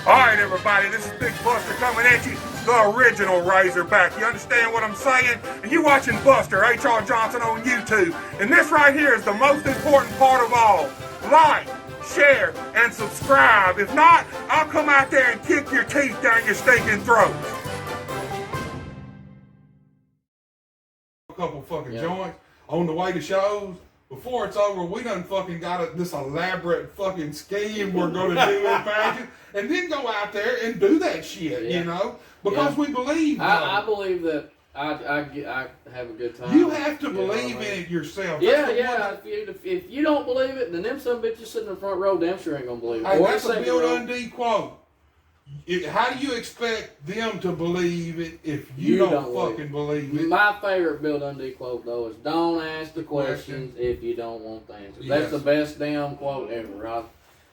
Alright everybody, this is Big Buster coming at you, the original Razorback. You understand what I'm saying? And you watching Buster, H.R. Johnson on YouTube. And this right here is the most important part of all. Like, share, and subscribe. If not, I'll come out there and kick your teeth down your stinking throats. A couple fucking joints on the way to shows. Before it's over, we done fucking got this elaborate fucking scheme we're going to do in fashion, and then go out there and do that shit, you know, because we believe. I believe that I have a good time. You have to believe in it yourself. If you don't believe it, then them some bitches sitting in the front row damn sure ain't gonna believe it. Hey, that's a Bill Dundee quote. How do you expect them to believe it if you don't fucking believe it? My favorite Bill Dundee quote, though, is don't ask the questions if you don't want the answers. That's the best damn quote ever, right?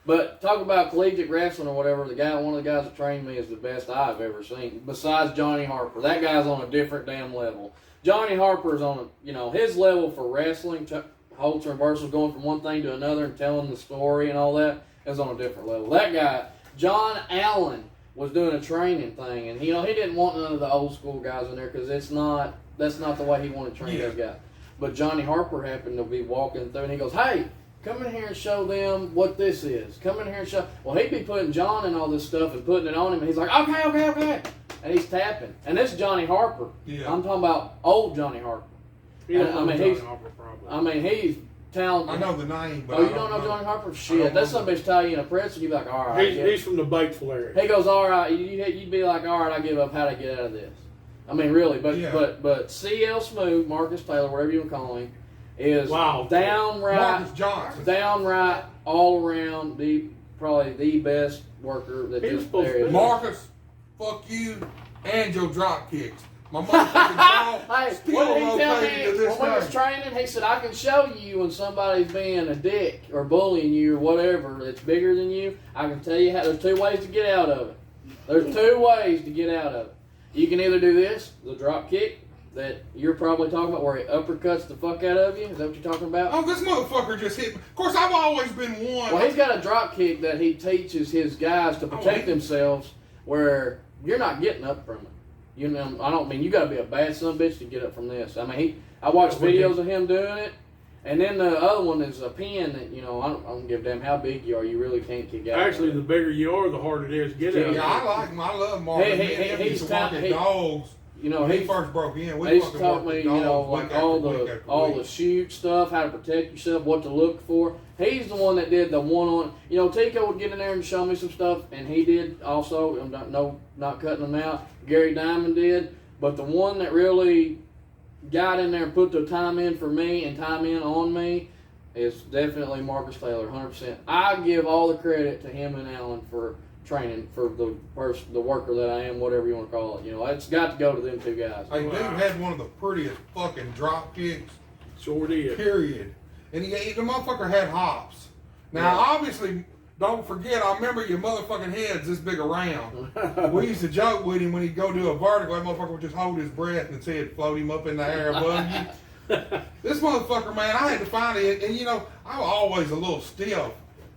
But talk about collegiate wrestling or whatever, one of the guys that trained me is the best I've ever seen, besides Johnny Harper. That guy's on a different damn level. Johnny Harper's on his level for wrestling, holds reversals, going from one thing to another and telling the story and all that is on a different level. That guy, John Allen, was doing a training thing, and he didn't want none of the old school guys in there because that's not the way he wanted to train those guys. But Johnny Harper happened to be walking through, and he goes, "Hey, come in here and show them what this is. Come in here and show." Well, he'd be putting John in all this stuff and putting it on him, and he's like, "Okay," and he's tapping. And this is Johnny Harper. Yeah. I'm talking about old Johnny Harper. He's talented. I know the name, but you don't know Johnny Harper? Shit, that's some bitch tie you in a press and you'd be like, all right. He's from the Batesville area. He goes, all right. You'd be like, all right, I give up. How'd I get out of this? I mean, really. But CL Smooth, Marcus Taylor, whatever you want to call him, is downright, all around probably the best worker that this area is. Marcus, fuck you and your drop kicks. My motherfucking still located to this when we was training, he said, I can show you when somebody's being a dick or bullying you or whatever that's bigger than you. I can tell you how. There's two ways to get out of it. There's two ways to get out of it. You can either do this, the drop kick that you're probably talking about, where he uppercuts the fuck out of you. Is that what you're talking about? Oh, this motherfucker just hit me. Of course, I've always been one. Well, he's got a drop kick that he teaches his guys to protect themselves, where you're not getting up from it. You got to be a bad son of a bitch to get up from this. I mean, I watched videos of him doing it, and then the other one is a pin that, I don't give a damn how big you are, you really can't kick out. Actually, the bigger you are, the harder it is to get out. Yeah, I like him. I love Marvin. He's talking dogs. He first broke in. He's taught me, like all the shoot stuff, how to protect yourself, what to look for. He's the one that did the one-on. Tico would get in there and show me some stuff, and he did also. Not cutting them out. Gary Diamond did, but the one that really got in there and put the time in for me and time in on me is definitely Marcus Taylor, 100%. I give all the credit to him and Allen for training for the worker that I am, whatever you want to call it. It's got to go to them two guys. Hey, dude had one of the prettiest fucking drop kicks. Sure did. Period. And the motherfucker had hops. Now, obviously, don't forget, I remember your motherfucking head's this big around. We used to joke with him when he'd go do a vertical, that motherfucker would just hold his breath and his head float him up in the air above you. This motherfucker, man, I had to finally, and I was always a little stiff.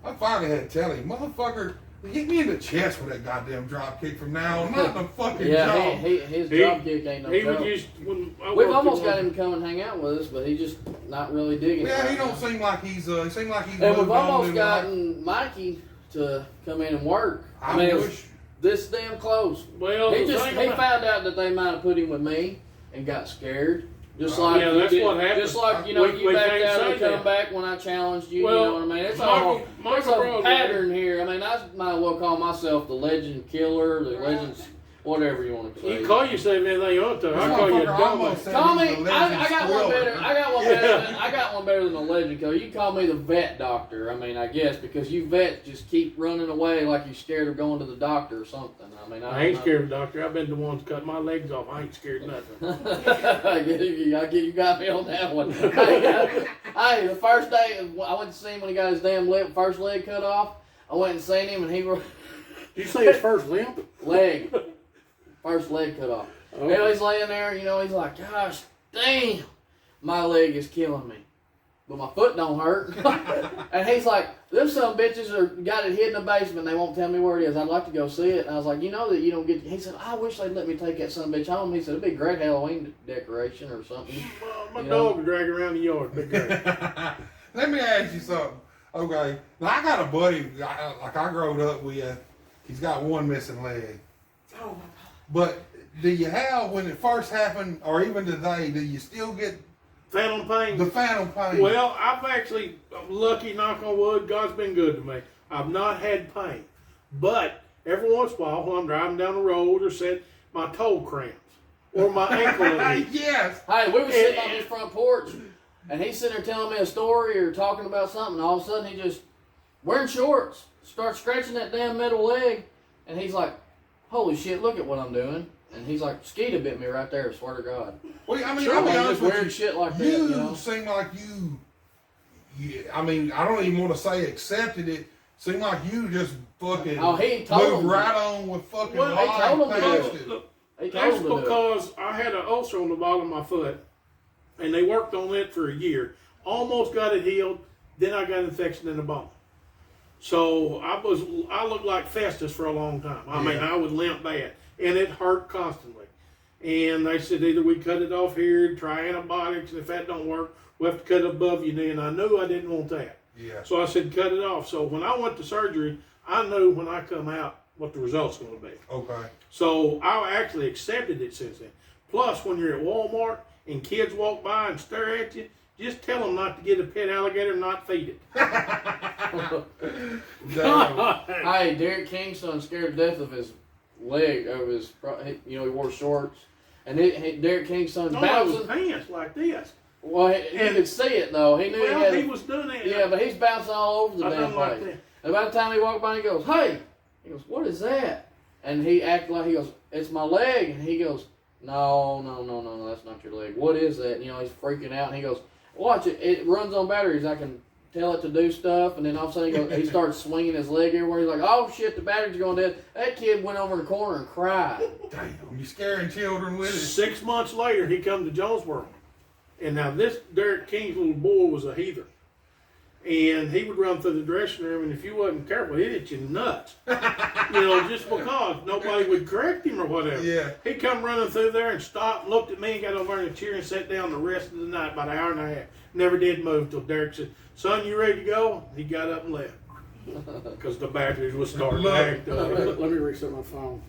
I finally had to tell him, motherfucker, hit me in the chest with that goddamn drop kick from now on, not the fucking jaw. His drop kick ain't no joke. We've almost got him to come and hang out with us, but he's just not really digging. Yeah, he don't seem like he's. And we've almost gotten Mikey to come in and work. I mean, it was this damn close. Well, he found out that they might have put him with me and got scared. Just like that's what happened. Just like you backed out and come back when I challenged you. Well, you know what I mean? It's a pattern here. I mean, I might as well call myself the legend killer, the legends, whatever you want to say. You can call yourself anything you want to. I call you a dumbass. Call me. I got one better. I got one better than a legend killer. You can call me the vet doctor. I mean, I guess because you vets just keep running away like you're scared of going to the doctor or something. I mean, I ain't scared of the doctor. I've been the one to cut my legs off. I ain't scared of nothing. You got me on that one. Hey, the first day I went to see him when he got his damn first leg cut off. I went and seen him, and he. Did you say his first limb? Leg. First leg cut off. Oh. He's laying there, he's like, gosh, damn, my leg is killing me. but my foot don't hurt. And he's like, them some bitches got it hid in the basement. They won't tell me where it is. I'd like to go see it. And I was like, you know that you don't get. He said, I wish they'd let me take that son of a bitch home. He said, it'd be a great Halloween decoration or something. Well, my dog would drag around the yard. Big great. Let me ask you something. Okay, now I got a buddy. Like I growed up with. He's got one missing leg. Oh my God. But do you have, when it first happened, or even today, do you still get Phantom pain. the phantom pain? Well, I'm lucky, knock on wood, God's been good to me. I've not had pain. But every once in a while, when I'm driving down the road or said my toe cramps or my ankle aches. Yes. Hey, we were sitting on his front porch, and he's sitting there telling me a story or talking about something, and all of a sudden he just, wearing shorts, starts scratching that damn middle leg, and he's like, holy shit, look at what I'm doing. And he's like, mosquito bit me right there, I swear to God. Well, I mean, Sure, I'll be man, honest just with weird you. shit like that, You you know? seem like I mean, I don't even want to say accepted it. Seem like you just fucking Oh, he told moved him. right on with fucking Well, he life told him to past do it. Look, He told that's him to do it. because I had an ulcer on the bottom of my foot, and they worked on it for a year. Almost got it healed. Then I got an infection in the bone. So I looked like Festus for a long time. I mean, I would limp bad, and it hurt constantly. And they said either we cut it off here, try antibiotics, and if that don't work, we have to cut it above your knee. And I knew I didn't want that. Yeah. So I said cut it off. So when I went to surgery, I knew when I come out what the results going to be. Okay. So I actually accepted it since then. Plus, when you're at Walmart and kids walk by and stare at you, just tell them not to get a pet alligator and not feed it. Damn. Hey, Derek King's son scared to death of his leg, of his, he wore shorts. And Derek King's son's No, it was bouncing. pants like this. Well, he could see it though. He knew Well, he he had. was doing that. Yeah, but he's bouncing all over the I damn done like place. that. And by the time he walked by, he goes, "Hey," he goes, "What is that?" And he acted like he goes, "It's my leg." And he goes, "No, that's not your leg. What is that?" And, he's freaking out. And he goes, "Watch it. It runs on batteries. I can tell it to do stuff." And then all of a sudden he starts swinging his leg everywhere. He's like, "Oh shit, the battery's going dead." That kid went over in the corner and cried. Damn. You scaring children with it. 6 months later, he come to Jonesboro. And now this Derek King's little boy was a heather. And he would run through the dressing room, and if you wasn't careful, he'd hit you nuts. Just because nobody would correct him or whatever. Yeah. He come running through there and stopped, looked at me, and got over in a chair and sat down the rest of the night, about an hour and a half. Never did move till Derek said, "Son, you ready to go?" He got up and left. Because the batteries was starting to act up. Let me reset my phone.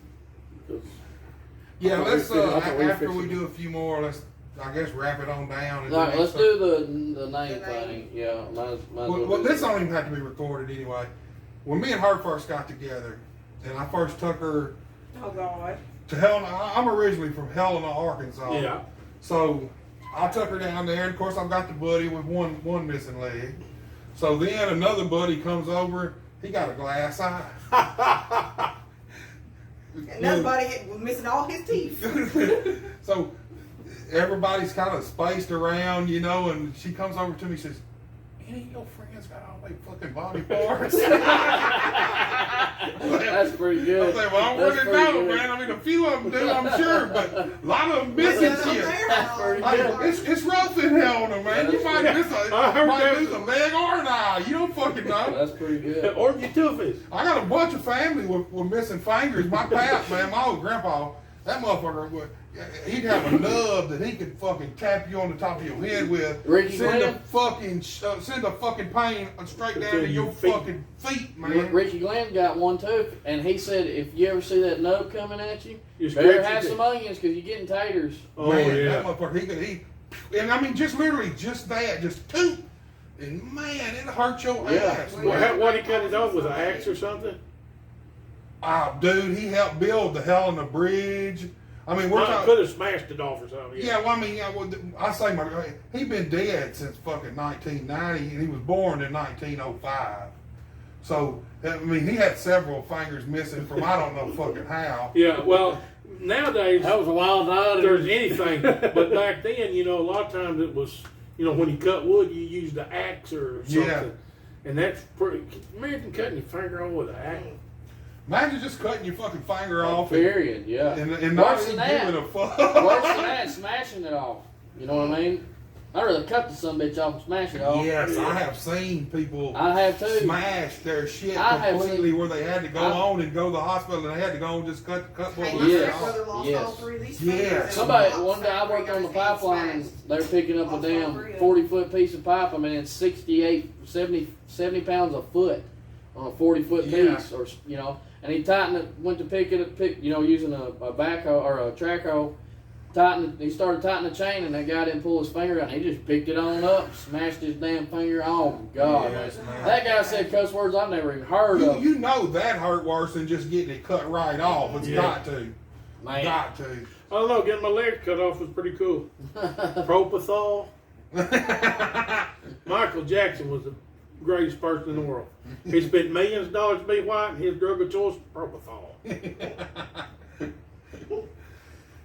'Cause Yeah, I thought let's we figured- I thought we after fixed we it. do a few more, let's I guess wrap it on down. And All right, then let's start- do the name thing. Yeah, might as Well, do this that. don't even have to be recorded anyway. When me and her first got together, and I first took her Oh God. to Helena, I'm originally from Helena, Arkansas. Yeah. So I took her down there, and of course I've got the buddy with one missing leg. So then another buddy comes over, he got a glass eye. Another buddy was missing all his teeth. So everybody's kind of spaced around, and she comes over to me and says, "Any of your friends got all their fucking body parts?" That's pretty good. I say, "Well, I don't That's really know, pretty good. man. I mean, a few of them do, I'm sure, but a lot of them missing shit. That's pretty Like, good. it's rough in Helena, man. You might miss a leg or an eye. You don't fucking know. That's pretty good. Or your toofies. I got a bunch of family with missing fingers. My pap, man, my old grandpa, that motherfucker, he'd have a nub that he could fucking tap you on the top of your head with. Ricky send Glenn? send the fucking pain straight down To to your your feet. fucking feet, man. Ricky Glenn got one too, and he said if you ever see that nub coming at you, You better scratch have it. some onions because you're getting taters. Oh, Man, yeah. that motherfucker, and I mean, just literally just that, just toot, and man, it hurt your Yeah. ass. Well, Man. what, he cut it off with an axe or something? Ah, dude, he helped build the Helena Bridge. I mean, we're I talking. could have smashed it off or something. Yeah, well, I mean, I say he been dead since fucking 1990, and he was born in 1905. So, I mean, he had several fingers missing from I don't know fucking how. Yeah, well, nowadays, That was a wild night. there's anything. But back then, a lot of times it was, when you cut wood, you used the axe or something. Yeah. And that's pretty, imagine cutting your finger off with an axe. Imagine just cutting your fucking finger off Period. Yeah. and not Worse even than that. giving a fuck. Worse than that, smashing it off. You know what I mean? I'd rather cut the son bitch off and smash it off. Yes, I have seen people I have too. smash their shit I have completely seen- where they had to go on and go to the hospital and they had to go and just cut what Hey, was my Yes. stepbrother lost Yes. all three of these Yes. fingers. and Somebody, lost one day I worked on the three of his pipeline and hands they were picking up a Lost all damn three of them. 40-foot piece of pipe. I mean, it's 70 pounds a foot on a 40-foot Yeah. piece, or, you know, and he tightened it, went to pick it, you know, using a backhoe or a track hoe. He started tightening the chain and that guy didn't pull his finger out. He just picked it on up, smashed his damn finger. Oh, God. Yes, man. That guy said cuss words I've never even heard of. You know that hurt worse than just getting it cut right off. It's Yeah. got to. Man. Got to. I don't know, getting my legs cut off was pretty cool. Propofol. Michael Jackson was the greatest person in the world. He spent millions of dollars to be white, and his drug of choice, propofol.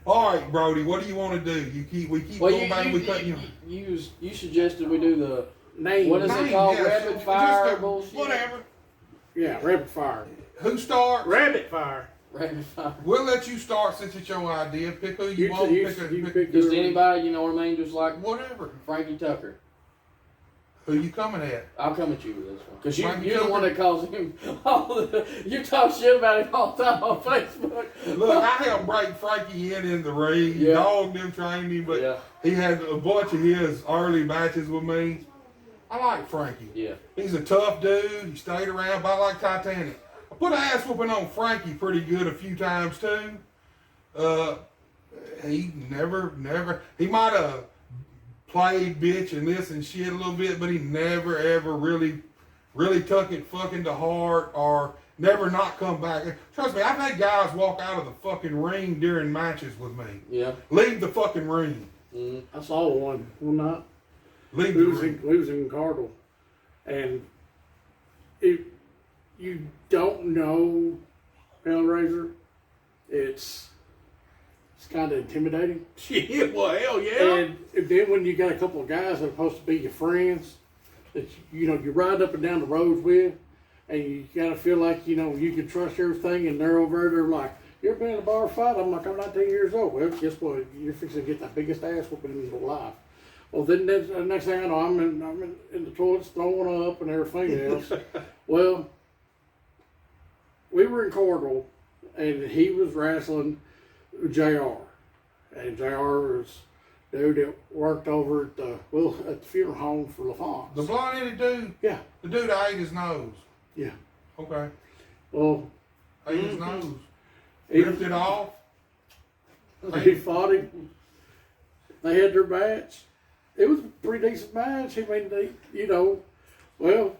All right, Brody, what do you want to do? We keep Well, going back and we cut you. you suggested we do the, Name. what is it called, Yes, rapid just fire a- bullshit? Whatever. Yeah, rapid fire. Who starts? Rabbit fire. Rapid fire. We'll let you start since it's your idea. Pick who you You want. you- Pick, you pick pick Just whoever- anybody, you know what I mean? Just like whatever. Frankie Tucker. Who you coming at? I'll come at you with this one. Because Frankie you're the one Tucker? that calls him you talk shit about him all the time on Facebook. Look, I helped break Frankie in the ring. Yeah. Dogged him, trained him, but Yeah. he had a bunch of his early matches with me. I like Frankie. Yeah. He's a tough dude. He stayed around, but I like Titanic. I put an ass whooping on Frankie pretty good a few times too. He never, he might have played bitch and this and shit a little bit, but he never ever really took it fucking to heart or never not come back. Trust me, I've had guys walk out of the fucking ring during matches with me. Yeah. Leave the fucking ring. Mm. I saw one night. Leave We the was ring. in Cardinal, and if you don't know Hellraiser, it's kind of intimidating. Yeah, well, hell yeah. And then when you got a couple of guys that are supposed to be your friends, that you ride up and down the roads with, and you gotta feel like you can trust everything, and they're over there like, you ever been in a bar fight? I'm like, I'm 19 years old. Well, guess what? You're fixing to get the biggest ass whooping in your life. Well, then the next thing I know, I'm in the toilets throwing up and everything else. Well, we were in Cordell, and he was wrestling JR. And JR was dude that worked over at the funeral home for LaFont. The blonde-headed dude. Yeah, The dude that ate his nose. yeah. Okay. Well, Ate his nose. he, Ripped it off. he fought him. They had their match. It was a pretty decent match. I mean, well,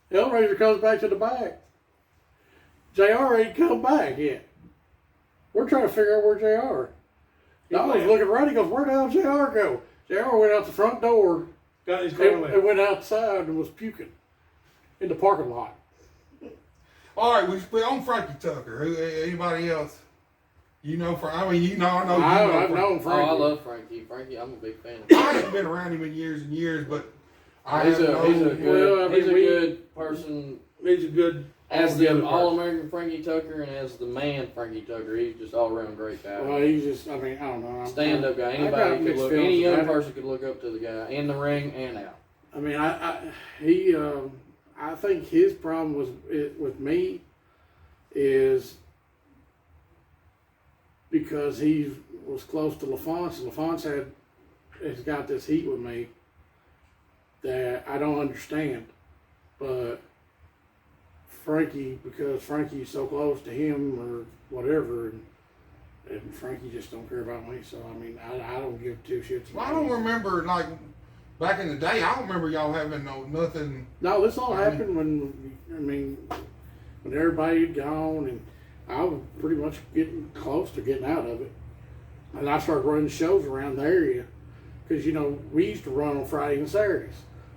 Hellraiser comes back to the back. JR ain't come back yet. We're trying to figure out where JR. I was looking around. He goes, "Where the hell did JR go?" JR went out the front door Got his car and went outside and was puking in the parking lot. All right, we're on Frankie Tucker. Who? Anybody else? I know. I've Frankie. known Oh, Frankie. I love Frankie. Frankie, I'm a big fan of I haven't been around him in years and years, but I He's have a known. Well, I mean, he's a we- good person. He's a good As the all-together person. All-American Frankie Tucker and as the man Frankie Tucker, he's just all-around great guy. Well, he's just, I mean, I don't know. Stand-up guy. I got Anybody could mixed look. feelings Any young about it. person could look up to the guy in the ring and out. I mean, I think his problem with me is because he was close to LaFonce, and LaFonce has got this heat with me that I don't understand. But Frankie, because Frankie's so close to him or whatever, and Frankie just don't care about me. So I mean, I don't give two shits. Well, I don't remember like back in the day. I don't remember y'all having nothing. No, this all happened when everybody had gone, and I was pretty much getting close to getting out of it. And I started running shows around the area because we used to run on Friday and Saturdays.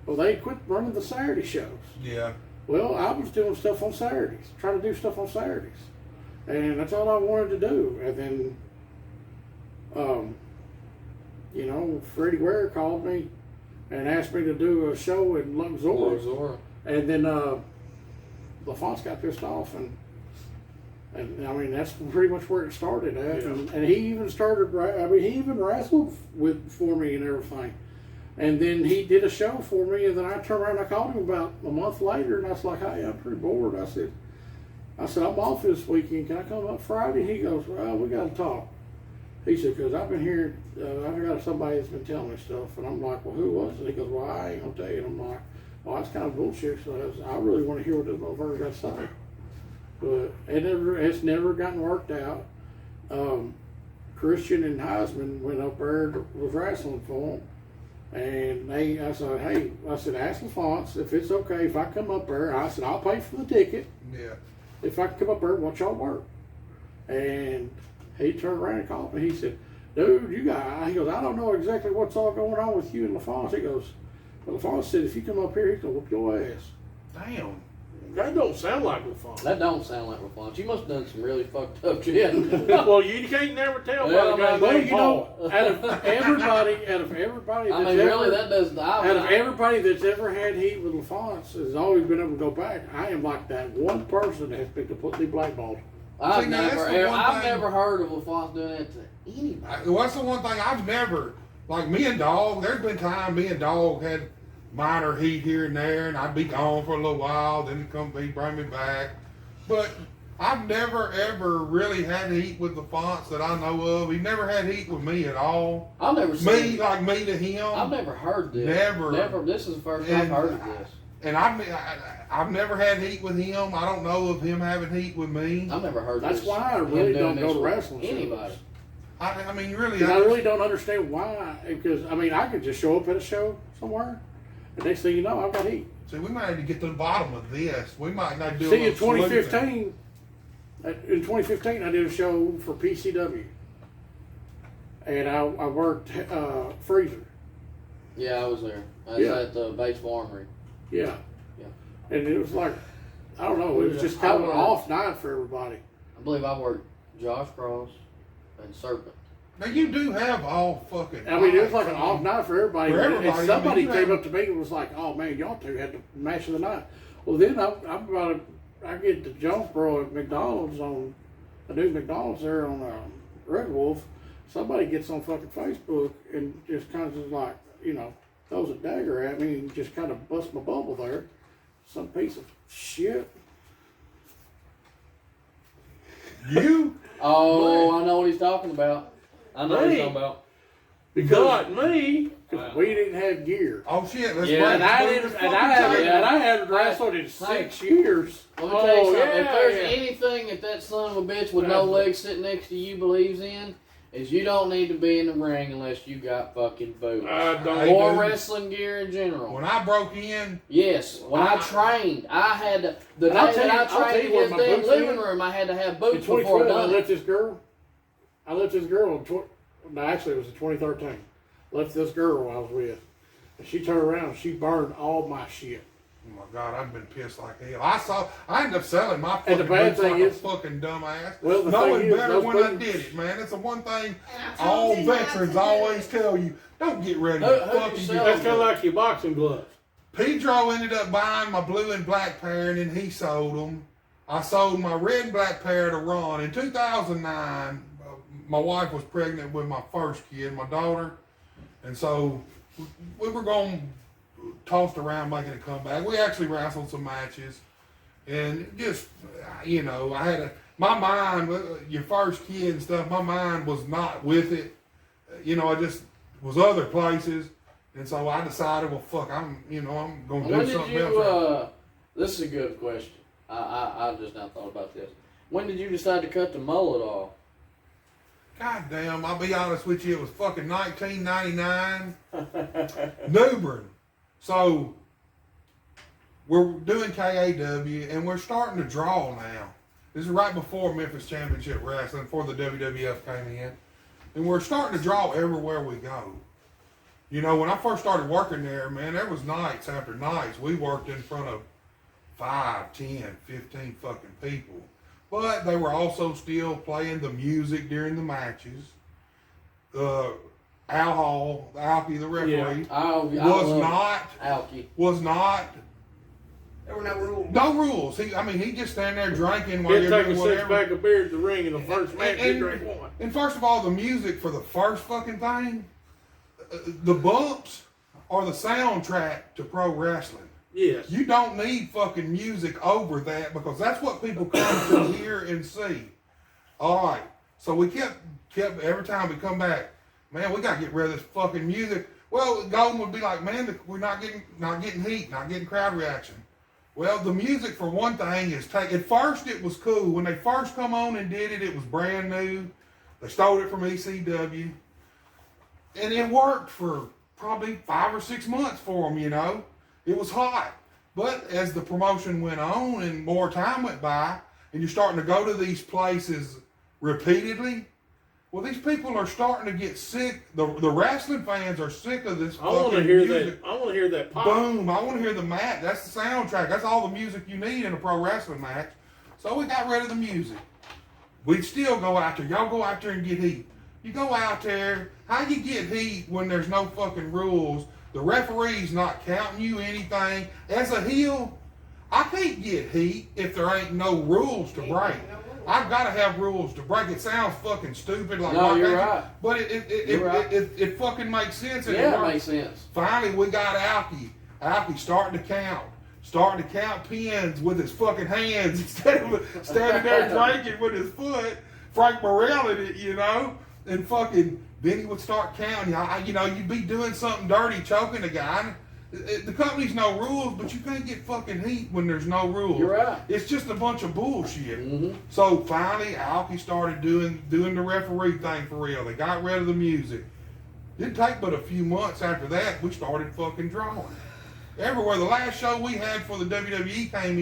Well, they quit running the Saturday shows. Yeah. Well, I was doing stuff on Saturdays, trying to do stuff on Saturdays, and that's all I wanted to do. And then, Freddie Ware called me and asked me to do a show in Luxor. And then LaFonce got pissed off, and I mean that's pretty much where it started at. Yeah. And he even started. I mean, he even wrestled for me and everything. And then he did a show for me, and then I turned around and I called him about a month later, and I was like, hey, I'm pretty bored. I said, I'm off this weekend. Can I come up Friday? He goes, well, we got to talk. He said, because I've been here, I've got somebody that's been telling me stuff. And I'm like, well, who was it? He goes, well, I ain't going to tell you. And I'm like, well, that's kind of bullshit. So I really want to hear what this motherfucker got to say. But it's never gotten worked out. Christian and Heisman went up there, was wrestling for him. And I said, hey, ask LaFonce if it's okay if I come up there. I said, I'll pay for the ticket. Yeah. If I can come up there and watch y'all work. And he turned around and called me. He said, dude, he goes, I don't know exactly what's all going on with you and LaFonce. He goes, but LaFonce said, if you come up here, he's going to whoop your ass. Damn. That don't sound like LaFonce. That don't sound like LaFonce. You must have done some really fucked up shit. Well, you can't never tell Well, by the guy Well, named you know, Paul. out of everybody I mean, really, that does. out of everybody that's ever had heat with LaFonce has always been able to go back. I am like that one person that has been completely blackballed. See, now, that's the one I've thing- never heard of LaFonce doing that to anybody. Well, that's the one thing I've never, like me and Dog, there's been times me and Dog had minor heat here and there, and I'd be gone for a little while, then he'd bring me back. But I've never, ever really had heat with LaFonce that I know of. He never had heat with me at all. I've never Me, seen. like me to him. I've never heard this. Never. This is the first I've And heard of this. And I've never had heat with him. I don't know of him having heat with me. I've never heard That's this. why I him really doing don't go this to with wrestling shows. anybody. I mean, really. Because I really don't understand why. Because, I mean, I could just show up at a show somewhere, and next thing you know, I've got heat. See, we might have to get to the bottom of this. We might not do See, a in 2015, I did a show for PCW. And I worked Freezer. Yeah, I was there. I was Yeah. at the Batesville Armory. Yeah. Yeah. And it was like, I don't know, it was just kind of an off night for everybody. I believe I worked Josh Cross and Serpent. Now you do have all fucking. I mean, it was like an off night for everybody. For everybody, And somebody I mean, you came have- up to me and was like, "Oh man, y'all two had the match of the night." Well, then I get to Jonesboro at McDonald's on a new McDonald's there on Red Wolf. Somebody gets on fucking Facebook and just kind of just like, throws a dagger at me and just kind of busts my bubble there. Some piece of shit. You? Oh, I know what he's talking about. I know what he's Me? talking about. Not me. Because we didn't have gear. Oh shit! Let's Yeah, break And this I fucking didn't, fucking and I haven't, tape. and I haven't wrestled in 6 years. Let me tell you Oh, something. yeah, If there's yeah. anything that son of a bitch with no legs sitting next to you believes in, is you don't need to be in the ring unless you got fucking boots. I don't. Or dude. wrestling gear in general. When I broke in, Yes, when I trained, I had to. The And I'll day tell that you- I I'll tell trained you in what his my damn boots living in. room, I had to have In boots before 2012, I done. left this girl. No, actually, it was in 2013. Left this girl I was with. And she turned around and she burned all my shit. oh my god, I've been pissed like hell. I ended up selling my And the fucking bad boots thing like a is- fucking dumbass. Well, the Knowing thing is, better those when I boots- did it, man. It's the one thing And I told all you not veterans to do always it. tell you: don't get ready Who to you fucking sell? get. That's kind of like your boxing gloves. Pedro ended up buying my blue and black pair, and then he sold them. I sold my red and black pair to Ron. In 2009, my wife was pregnant with my first kid, my daughter, and so we were going tossed around making a comeback. We actually wrestled some matches, and just I had my mind, your first kid and stuff. My mind was not with it. I just was other places. And so I decided, well, fuck, I'm going to When do did something you? else. This is a good question. I just now thought about this. When did you decide to cut the mullet off? God damn, I'll be honest with you, it was fucking 1999. New Bern. So we're doing KAW and we're starting to draw now. This is right before Memphis Championship Wrestling, before the WWF came in. And we're starting to draw everywhere we go. When I first started working there, man, there was nights after nights. We worked in front of 5, 10, 15 fucking people. But they were also still playing the music during the matches. Al Hall, Alki, the referee, was not. There were no rules. No rules. He just stand there drinking while He'd you're take doing a whatever. 6-pack of beer at the ring in the first match. He'd drink one. And first of all, the music for the first fucking thing, the bumps. are the soundtrack to pro wrestling. Yes. You don't need fucking music over that because that's what people come to hear and see. All right. So we kept every time we come back, man, we gotta get rid of this fucking music. Well, Golden would be like, man, we're not getting heat, not getting crowd reaction. Well, the music for one thing is at first it was cool. When they first come on and did it, it was brand new. They stole it from ECW. And it worked for probably 5 or 6 months for them, you know. It was hot. But as the promotion went on and more time went by, and you're starting to go to these places repeatedly, well, these people are starting to get sick. The wrestling fans are sick of this I want to fucking hear music. that. I want to hear that pop. Boom. I want to hear the match. That's the soundtrack. That's all the music you need in a pro wrestling match. So we got rid of the music. We'd still go out there. Y'all go out there and get heat. You go out there. How you get heat when there's no fucking rules? The referee's not counting you anything. As a heel, I can't get heat if there ain't no rules to break. I've got to have rules to break. It sounds fucking stupid, like No, you're action, right. but it fucking makes sense. And Yeah, it makes sense. Finally, we got Alki. Alki starting to count pins with his fucking hands instead of standing there drinking with his foot. Frank Morrell in it, you know, and fucking then he would start counting. You know, you'd be doing something dirty, choking a guy. The company's no rules, but you can't get fucking heat when there's no rules. You're right. It's just a bunch of bullshit. Mm-hmm. So finally, Alki started doing the referee thing for real. They got rid of the music. Didn't take but a few months after that, we started fucking drawing. Everywhere. The last show we had for the WWE came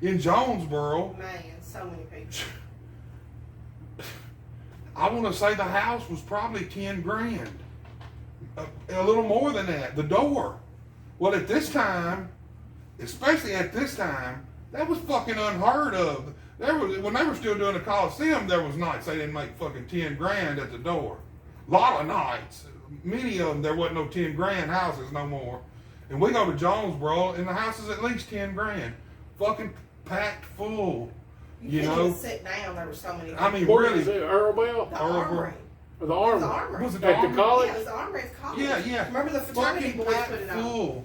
in Jonesboro. Man, so many people. I want to say the house was probably 10 grand. A little more than that. The door. Well, at this time, especially at this time, that was fucking unheard of. When they were still doing the Coliseum, there was nights they didn't make fucking 10 grand at the door. A lot of nights. Many of them, there wasn't no 10 grand houses no more. And we go to Jonesboro, and the house is at least 10 grand. Fucking packed full. You couldn't know? even sit down. There were so many. I mean, Where really. is it? Earl Bell? The Earl armory. Or the The Army? armory. Was it At the Armory? college? Yeah, it was the armory at college. Yeah. Remember the fraternity Fucking boys packed put it on? full.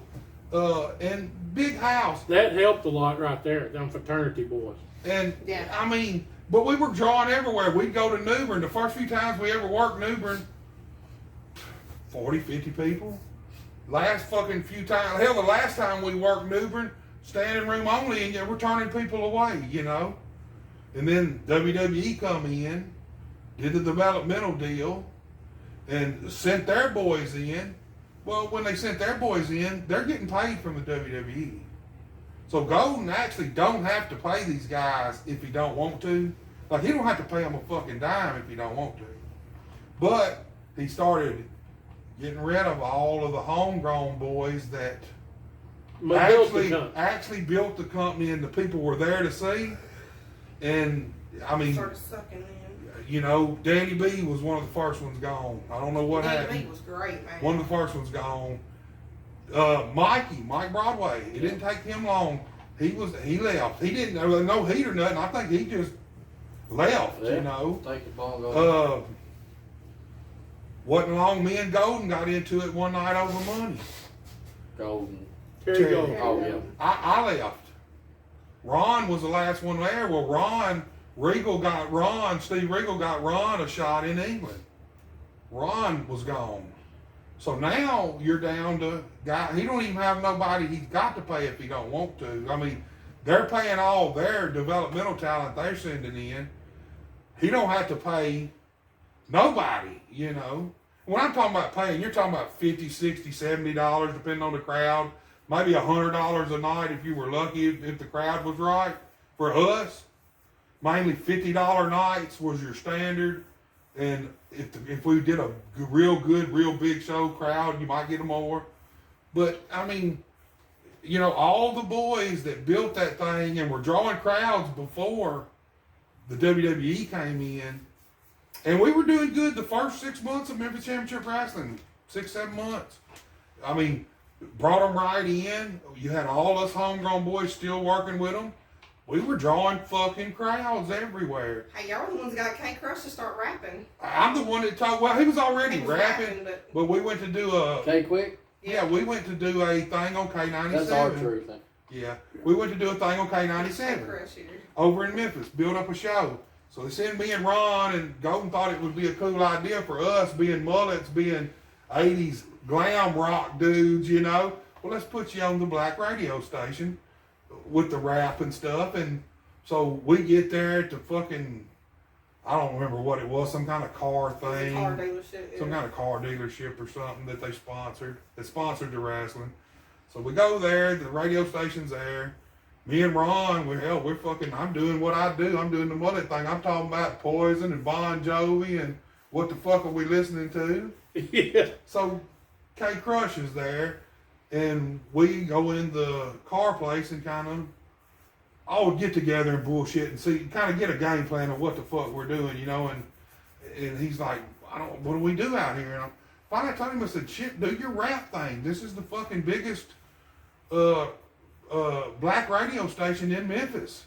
And big house. That helped a lot right there, them fraternity boys. And, Yeah. I mean, but we were drawing everywhere. We'd go to New Bern. The first few times we ever worked New Bern, 40, 50 people. Last fucking few times, hell, the last time we worked New Bern, standing room only, and yet we're turning people away, you know. And then WWE come in, did the developmental deal, and sent their boys in. Well, when they sent their boys in, they're getting paid from the WWE. So Golden actually don't have to pay these guys if he don't want to. Like, he don't have to pay them a fucking dime if he don't want to. But he started getting rid of all of the homegrown boys that actually built the company, and the people were there to see. And I mean, Started sucking in. you know, Danny B was one of the first ones gone. I don't know what Danny happened. B was great, man. One of the first ones gone. Mike Broadway. It didn't take him long. He left. He didn't have no heat or nothing. I think he just left. Yeah. You know. Take your ball, go. Wasn't long. Me and Golden got into it one night over money. Golden. There you go. There you Oh, go. yeah. I left. Ron was the last one there. Well, Steve Regal got Ron a shot in England. Ron was gone. So now you're down to guy. He don't even have nobody he's got to pay if he don't want to. I mean, they're paying all their developmental talent they're sending in. He don't have to pay nobody, you know. When I'm talking about paying, you're talking about $50, $60, $70, depending on the crowd. Maybe $100 a night if you were lucky, if the crowd was right. For us, mainly $50 nights was your standard. And if we did a real good, real big show crowd, you might get more. But, I mean, you know, all the boys that built that thing and were drawing crowds before the WWE came in, and we were doing good the first 6 months of Memphis Championship Wrestling, 6, 7 months. I mean, brought them right in. You had all us homegrown boys still working with them. We were drawing fucking crowds everywhere. Hey, y'all were the ones that got K Crush to start rapping. I'm the one that told. Well, he was already He was rapping, rapping, but we went to do a. K Quick? Yeah, we went to do a thing on K97. That's our truth. Yeah, we went to do a thing on K97 Crush here. over in Memphis, build up a show. So they sent me and Ron, and Golden thought it would be a cool idea for us, being mullets, being 80s glam rock dudes, you know. Well, let's put you on the black radio station with the rap and stuff. And so we get there at the fucking, I don't remember what it was, some kind of car thing. Car dealership. Some kind of car dealership or something that they sponsored. That sponsored the wrestling. So we go there, the radio station's there. Me and Ron, we're fucking, I'm doing what I do. I'm doing the mullet thing. I'm talking about Poison and Bon Jovi and what the fuck are we listening to? Yeah. So K Crush is there, and we go in the car place and kind of all get together and bullshit and see, kind of get a game plan of what the fuck we're doing, you know. And he's like, what do we do out here? And I finally told him, I said, shit, do your rap thing. This is the fucking biggest black radio station in Memphis.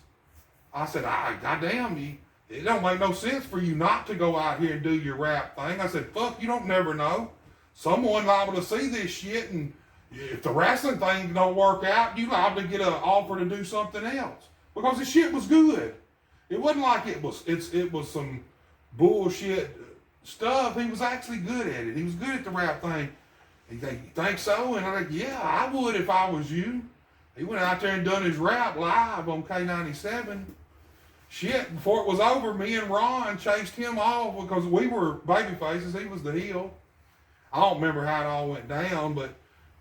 I said, goddamn, it don't make no sense for you not to go out here and do your rap thing. I said, fuck, you don't never know. Someone liable to see this shit, and if the wrestling thing don't work out, you liable to get an offer to do something else. Because the shit was good. It wasn't like it was some bullshit stuff. He was actually good at it. He was good at the rap thing. He's like, you think so? And I'm like, yeah, I would if I was you. He went out there and done his rap live on K97. Shit, before it was over, me and Ron chased him off because we were baby faces. He was the heel. I don't remember how it all went down, but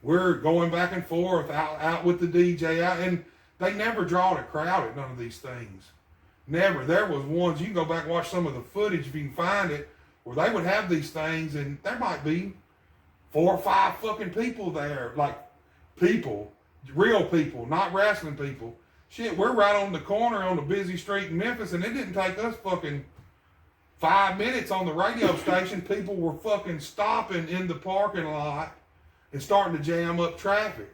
we're going back and forth out with the DJ out, and they never draw a crowd at none of these things. Never. There was ones, you can go back and watch some of the footage if you can find it, where they would have these things, and there might be 4 or 5 fucking people there, like people, real people, not wrestling people. Shit, we're right on the corner on a busy street in Memphis, and it didn't take us fucking 5 minutes on the radio station. People were fucking stopping in the parking lot and starting to jam up traffic.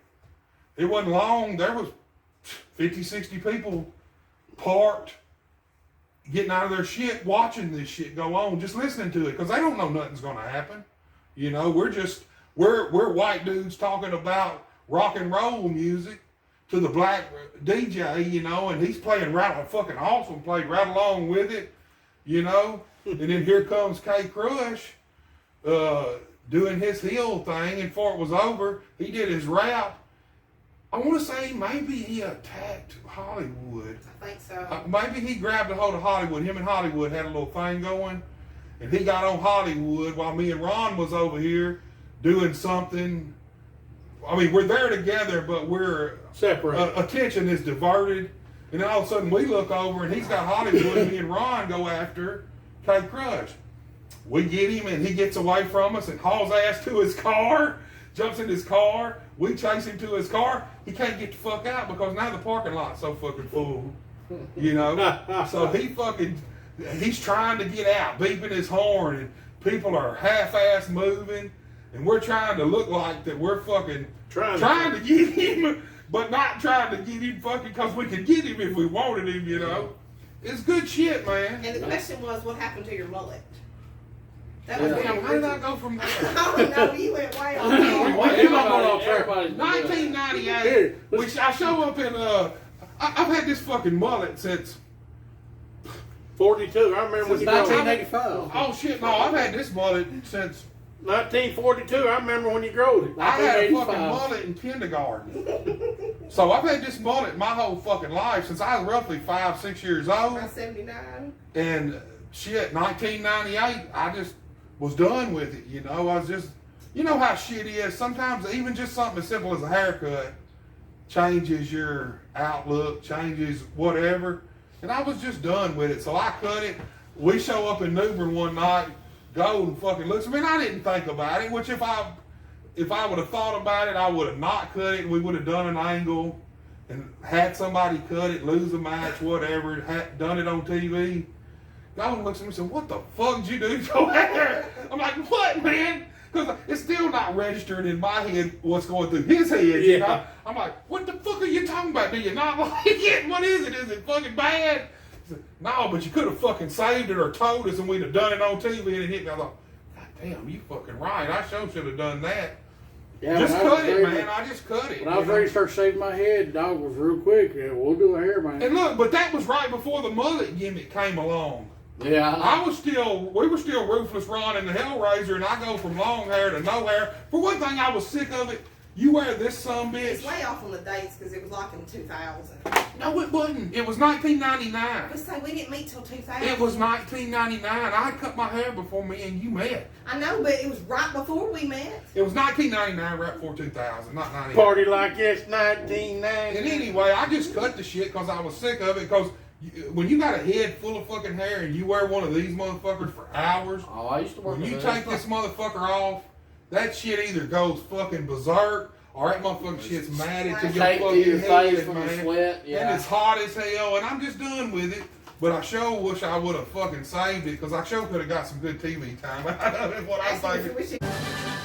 It wasn't long. There was 50, 60 people parked, getting out of their shit, watching this shit go on, just listening to it, because they don't know nothing's going to happen. You know, we're white dudes talking about rock and roll music to the black DJ, you know, and he's playing fucking awesome, played right along with it, you know. And then here comes K Crush doing his heel thing, and before it was over, he did his rap. I want to say maybe he attacked Hollywood. I think so. Maybe he grabbed a hold of Hollywood. Him and Hollywood had a little thing going, and he got on Hollywood while me and Ron was over here doing something. I mean, we're there together, but we're separate. Attention is diverted, and then all of a sudden we look over and he's got Hollywood, and me and Ron go after K Crush. We get him, and he gets away from us and hauls ass to his car, jumps in his car. We chase him to his car. He can't get the fuck out because now the parking lot's so fucking full, you know. So he's trying to get out, beeping his horn, and people are half-ass moving, and we're trying to look like that we're fucking trying to get him, but not trying to get him fucking because we could get him if we wanted him, you know. It's good shit, man. And the question was, what happened to your mullet? That Yeah. was Damn, how did I go from there? I don't know. You went way on. Everybody's 1998, which I show up in, I've had this fucking mullet since 42. I remember when you growed it. 1985. Oh shit, no, I've had this mullet since 1942. I remember when you growed it. I had a fucking 1985. mullet in kindergarten. So I've had this mullet my whole fucking life since I was roughly 5, 6 years old. Around 79. And shit, 1998, I just was done with it, you know. I was just, you know how shit is. Sometimes even just something as simple as a haircut changes your outlook, changes whatever. And I was just done with it. So I cut it. We show up in New Bern one night, Golden fucking looks. I mean, I didn't think about it, which if I would have thought about it, I would have not cut it, and we would have done an angle and had somebody cut it, lose a match, whatever, had done it on TV. Golden looks at me and said, what the fuck did you do to her? I'm like, what, man? Because it's still not registering in my head what's going through his head, you know? I'm like, what the fuck are you talking about? Do you not like it? What is it? Is it fucking bad? He said, no, but you could have fucking saved it or told us and we'd have done it on TV, and it hit me. I thought, God damn, you fucking right. I sure should have done that. Yeah, Just when I was cut it, ready- man. I just cut it. When I was you know? ready to start shaving my head, dog was real quick. Yeah, we'll do a hair, man. And look, but that was right before the mullet gimmick came along. Yeah. We were still Ruthless Ron and the Hellraiser, and I go from long hair to no hair. For one thing, I was sick of it. You wear this bitch. It's way off on the dates because it was like in 2000. No, it wasn't. It was 1999. Let's say we didn't meet till 2000. It was 1999. I cut my hair before me and you met. I know, but it was right before we met. It was 1999, right before 2000, not 99. Party like it's 1990. And anyway, I just cut the shit because I was sick of it. Because when you got a head full of fucking hair and you wear one of these motherfuckers for hours, Oh, I used to work when you with take this motherfucker off, that shit either goes fucking berserk or that motherfucking shit's matted to your Take to fucking your face head, from man. the sweat. And Yeah. it's hot as hell, and I'm just done with it. But I sure wish I would have fucking saved it because I sure could have got some good TV time. That's what I'm That's what thinking. we should-